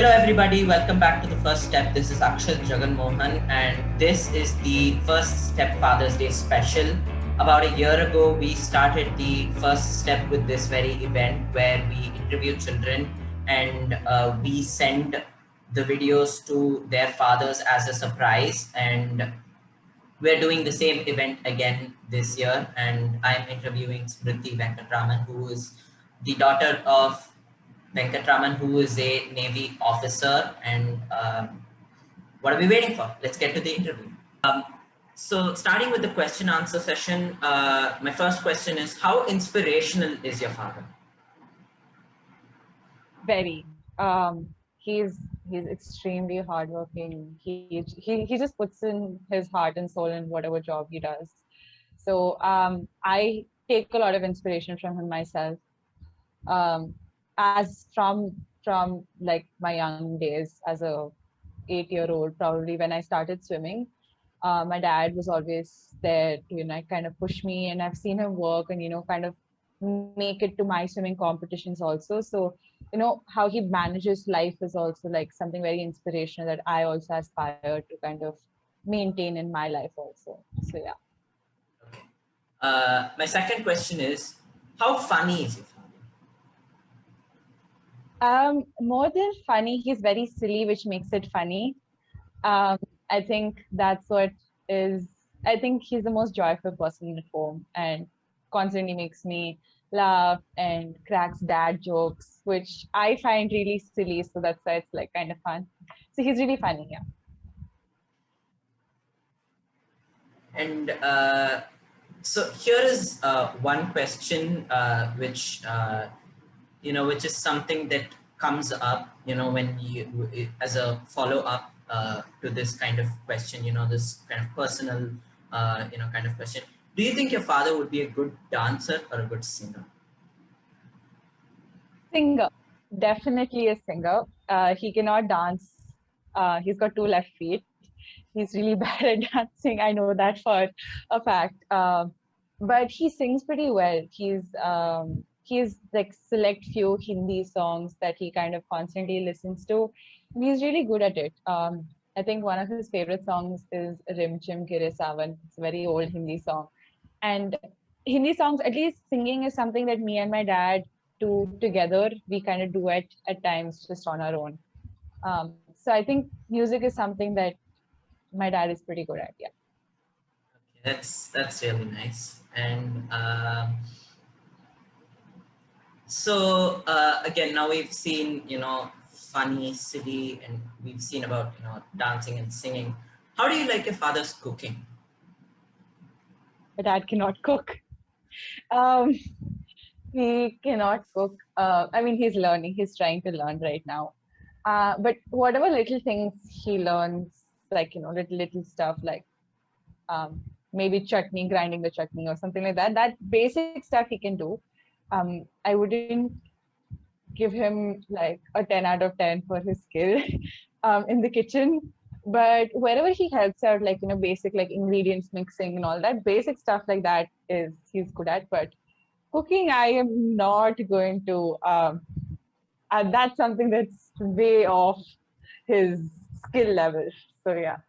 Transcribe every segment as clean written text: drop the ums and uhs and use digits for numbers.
Hello everybody, welcome back to the first step. This is Akshat Jagan Mohan and this is the first step Father's Day special. About a year ago, we started the first step with this very event where we interview children and we send the videos to their fathers as a surprise, and we're doing the same event again this year, and I'm interviewing Smriti Venkatraman, who is the daughter of Venkatraman, who is a Navy officer. And what are we waiting for? Let's get to the interview. So starting with the question answer session, my first question is, how inspirational is your father? Very. He's extremely hardworking. He just puts in his heart and soul in whatever job he does. So I take a lot of inspiration from him myself. As from like my young days as a 8-year-old, probably when I started swimming, my dad was always there to kind of push me, and I've seen him work and kind of make it to my swimming competitions also. So how he manages life is also like something very inspirational that I also aspire to kind of maintain in my life also. So yeah. Okay. My second question is, how funny is your father? More than funny, he's very silly, which makes it funny. um, I think that's what is. I think he's the most joyful person at home and constantly makes me laugh and cracks dad jokes, which I find really silly. So that's why it's like kind of fun. So he's really funny, yeah. And so here is one question which is something that comes up, when you, as a follow up to this kind of question, this kind of personal, kind of question. Do you think your father would be a good dancer or a good singer? Singer, definitely a singer. He cannot dance. He's got two left feet. He's really bad at dancing. I know that for a fact. But he sings pretty well. He's like select few Hindi songs that he kind of constantly listens to, and he's really good at it. I think one of his favorite songs is Rim Chim Gire Savan. It's a very old Hindi song, and Hindi songs, at least singing, is something that me and my dad do together. We kind of duet at times just on our own. So I think music is something that my dad is pretty good at. Yeah. Okay, that's really nice. And so again, now we've seen, funny, silly, and we've seen about, dancing and singing. How do you like your father's cooking? My dad cannot cook. Um, he cannot cook. I mean, he's learning. He's trying to learn right now. But whatever little things he learns, like little stuff, like um, maybe chutney, grinding the chutney or something like that. That basic stuff he can do. I wouldn't give him like a 10 out of 10 for his skill in the kitchen. But wherever he helps out, like, basic like ingredients mixing and all that, basic stuff like that is he's good at. But cooking, I am not going to, that's something that's way off his skill level. So, yeah.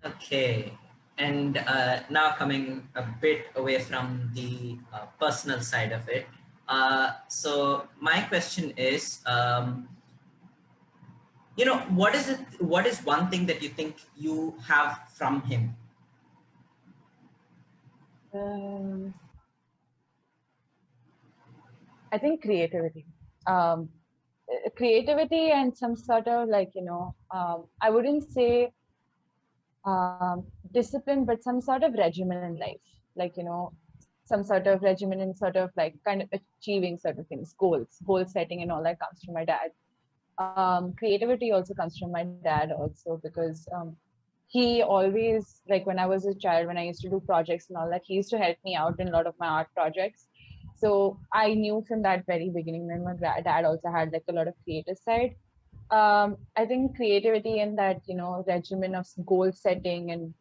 Okay. And now coming a bit away from the personal side of it. So my question is, what is one thing that you think you have from him? Um, I think creativity. Um, Creativity and some sort of like, I wouldn't say discipline, but some sort of regimen in life. Like, some sort of regimen and sort of like kind of achieving certain things, goal setting and all that comes from my dad. Creativity also comes from my dad also, because he always, like when I was a child, when I used to do projects and all that, he used to help me out in a lot of my art projects. So I knew from that very beginning that my dad also had like a lot of creative side. I think creativity and that, regimen of goal setting and,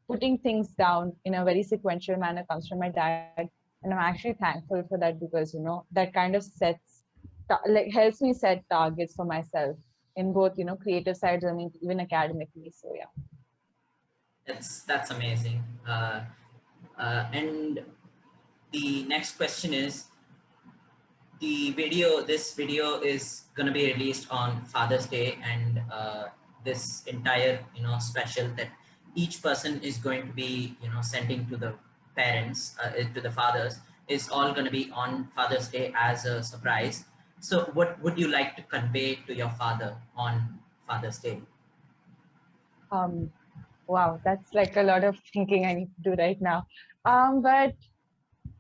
putting things down in a very sequential manner comes from my dad. And I'm actually thankful for that, because, that kind of sets like helps me set targets for myself in both, creative sides, I mean, even academically. So yeah. That's amazing. And the next question is, this video is going to be released on Father's Day, and this entire special that each person is going to be sending to the parents, to the fathers, is all going to be on Father's Day as a surprise. So what would you like to convey to your father on Father's Day? um wow, that's like a lot of thinking I need to do right now. But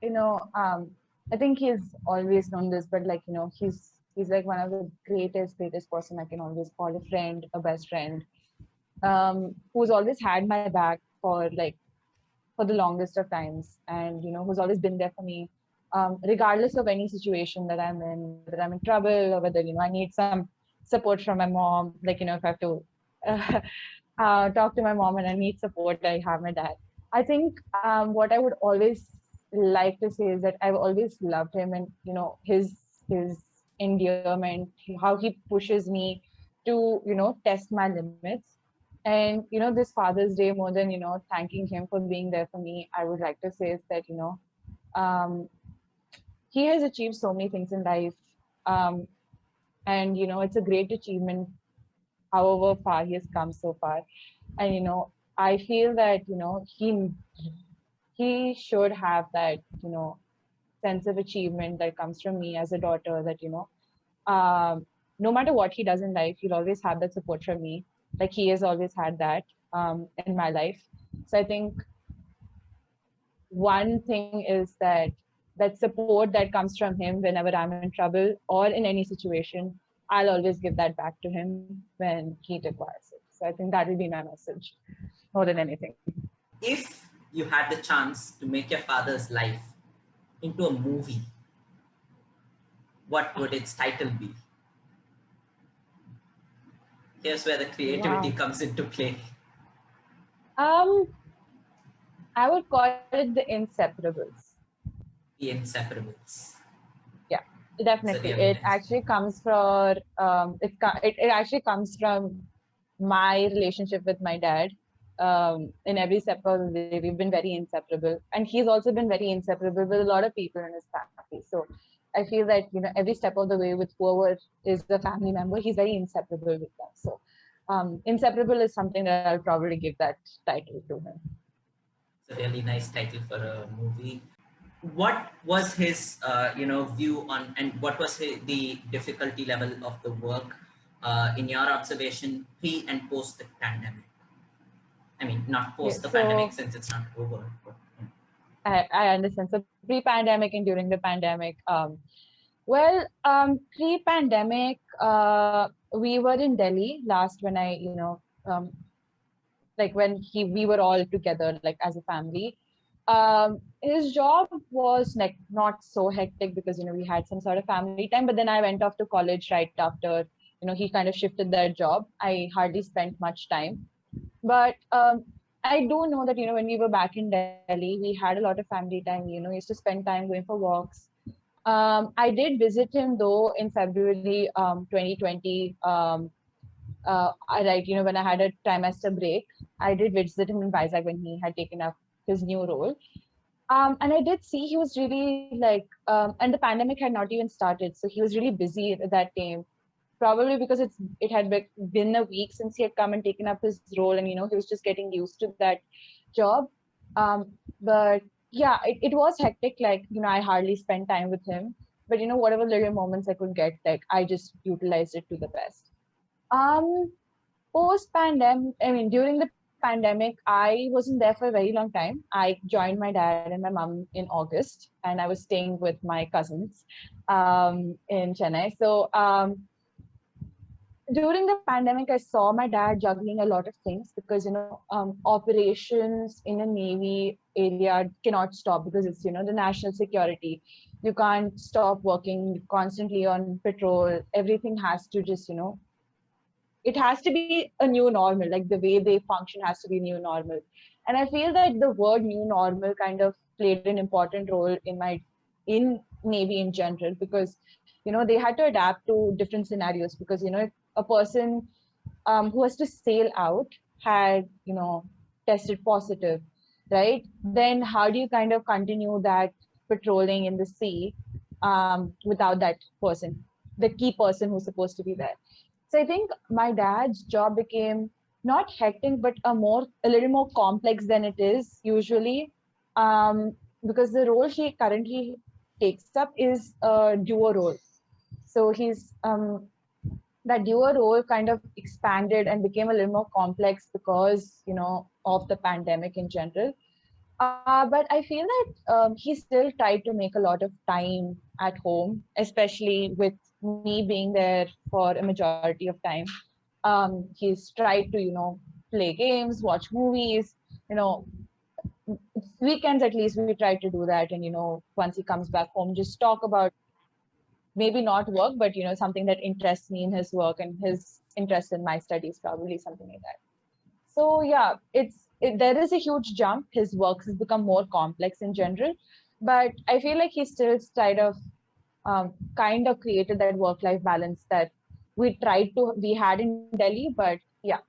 you know um I think he's always known this, but like he's like one of the greatest person I can always call a friend, a best friend, who's always had my back for the longest of times, and who's always been there for me, regardless of any situation that I'm in, whether I'm in trouble or whether I need some support from my mom. Like if I have to uh, talk to my mom and I need support, I have my dad. I think what I would always like to say is that I've always loved him, and his endearment, how he pushes me to test my limits. And this Father's Day, more than thanking him for being there for me, I would like to say is that um, he has achieved so many things in life, um, and it's a great achievement however far he has come so far. And I feel that he should have that sense of achievement that comes from me as a daughter, that no matter what he does in life, he'll always have that support from me, like he has always had that in my life. So I think one thing is that support that comes from him whenever I'm in trouble or in any situation, I'll always give that back to him when he requires it. So I think that will be my message more than anything. If you had the chance to make your father's life into a movie, what would its title be? Here's where the creativity Wow. comes into play. Um, I would call it the Inseparables. The Inseparables. Yeah, It's a definitely. really It nice actually title. comes from it actually comes from my relationship with my dad. In every step of the way, we've been very inseparable, and he's also been very inseparable with a lot of people in his family. So I feel that every step of the way with whoever is the family member, he's very inseparable with them. So inseparable is something that I'll probably give that title to him. It's a really nice title for a movie. What was his, view on, and what was the difficulty level of the work, in your observation, pre and post the pandemic? I mean, not Okay, post the pandemic so since it's not over. But, I understand. So pre-pandemic and during the pandemic, well, pre-pandemic, we were in Delhi last when like when we were all together, like as a family. His job was like not so hectic because we had some sort of family time. But then I went off to college right after. He kind of shifted that job. I hardly spent much time, but I do know that when we were back in Delhi, we had a lot of family time. Used to spend time going for walks. I did visit him though in February 2020. Like when I had a trimester break, I did visit him in Vizag when he had taken up his new role. And I did see he was really like, and the pandemic had not even started, so he was really busy at that time. Probably because it had been a week since he had come and taken up his role, and he was just getting used to that job. But yeah, it was hectic. Like I hardly spent time with him, but whatever little moments I could get, like I just utilized it to the best. Um, Post pandemic, I mean, during the pandemic, I wasn't there for a very long time. I joined my dad and my mom in August, and I was staying with my cousins in Chennai. So during the pandemic, I saw my dad juggling a lot of things because operations in a navy area cannot stop because it's the national security. You can't stop working constantly on patrol. Everything has to just it has to be a new normal. Like the way they function has to be new normal. And I feel that the word new normal kind of played an important role in Navy in general, because they had to adapt to different scenarios, because if a person who was to sail out had tested positive, right? Then how do you kind of continue that patrolling in the sea without that person, the key person who's supposed to be there? So I think my dad's job became not hectic, but a little more complex than it is usually, um, because the role he currently takes up is a duo role. So he's that duo role kind of expanded and became a little more complex because of the pandemic in general. But I feel that he still tried to make a lot of time at home, especially with me being there for a majority of time. He's tried to play games, watch movies, you know weekends at least we try to do that. And once he comes back home, just talk about maybe not work, but something that interests me in his work and his interest in my studies, probably something like that. So yeah, there is a huge jump. His works has become more complex in general, but I feel like he still kind of created that work-life balance that we had in Delhi. But yeah,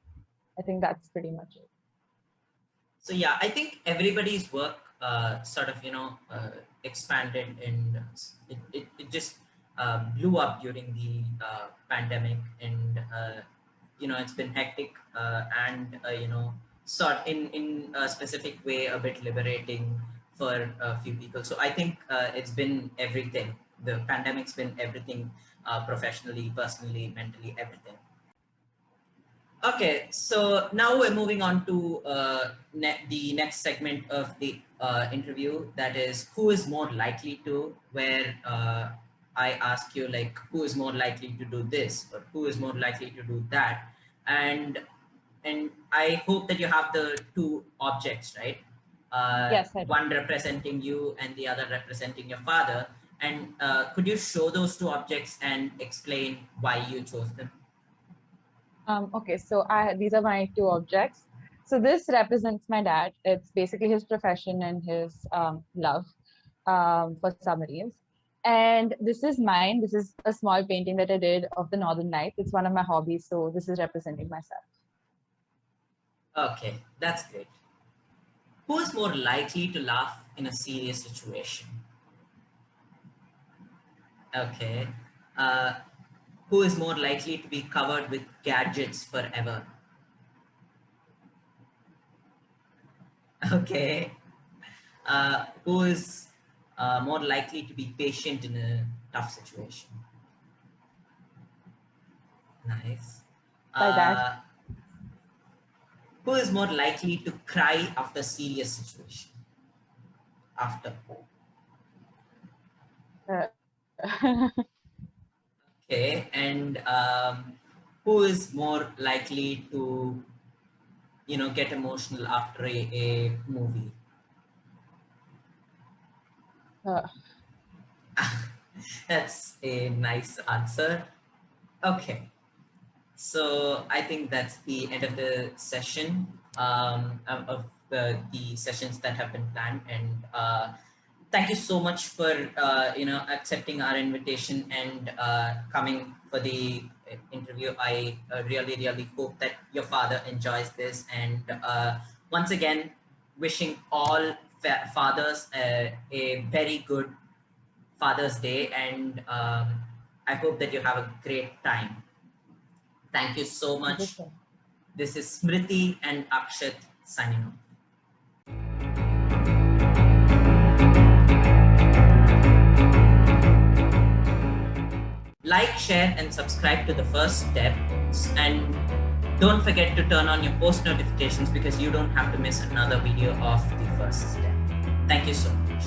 I think that's pretty much it. So yeah, I think everybody's work sort of expanded, and it just blew up during the pandemic, and it's been hectic, and sort in a specific way a bit liberating for a few people. So I think it's been everything. The pandemic's been everything, professionally, personally, mentally, everything. Okay, so now we're moving on to the next segment of the interview, that is who is more likely to, where I ask you like who is more likely to do this or who is more likely to do that, and I hope that you have the two objects, right? Yes, I do. One representing you and the other representing your father. And could you show those two objects and explain why you chose them? Okay, so these are my two objects. So this represents my dad. It's basically his profession and his love for submarines. And this is mine. This is a small painting that I did of the Northern Lights. It's one of my hobbies, so this is representing myself. Okay, that's great. Who is more likely to laugh in a serious situation? Okay. Uh, who is more likely to be covered with gadgets forever? Okay. Who is more likely to be patient in a tough situation? Nice. By that, Who is more likely to cry after serious situation? After. uh, Okay. And who is more likely to, get emotional after a movie? uh, That's a nice answer. Okay. So I think that's the end of the session, of the sessions that have been planned. And thank you so much for accepting our invitation and coming for the interview. I really really hope that your father enjoys this. And once again, wishing all fathers a very good Father's Day, and I hope that you have a great time. Thank you so thank you much. so much. This is Smriti and Akshat signing off. Like, share, and subscribe to The First Step. And don't forget to turn on your post notifications, because you don't have to miss another video of The First Step. Thank you so much.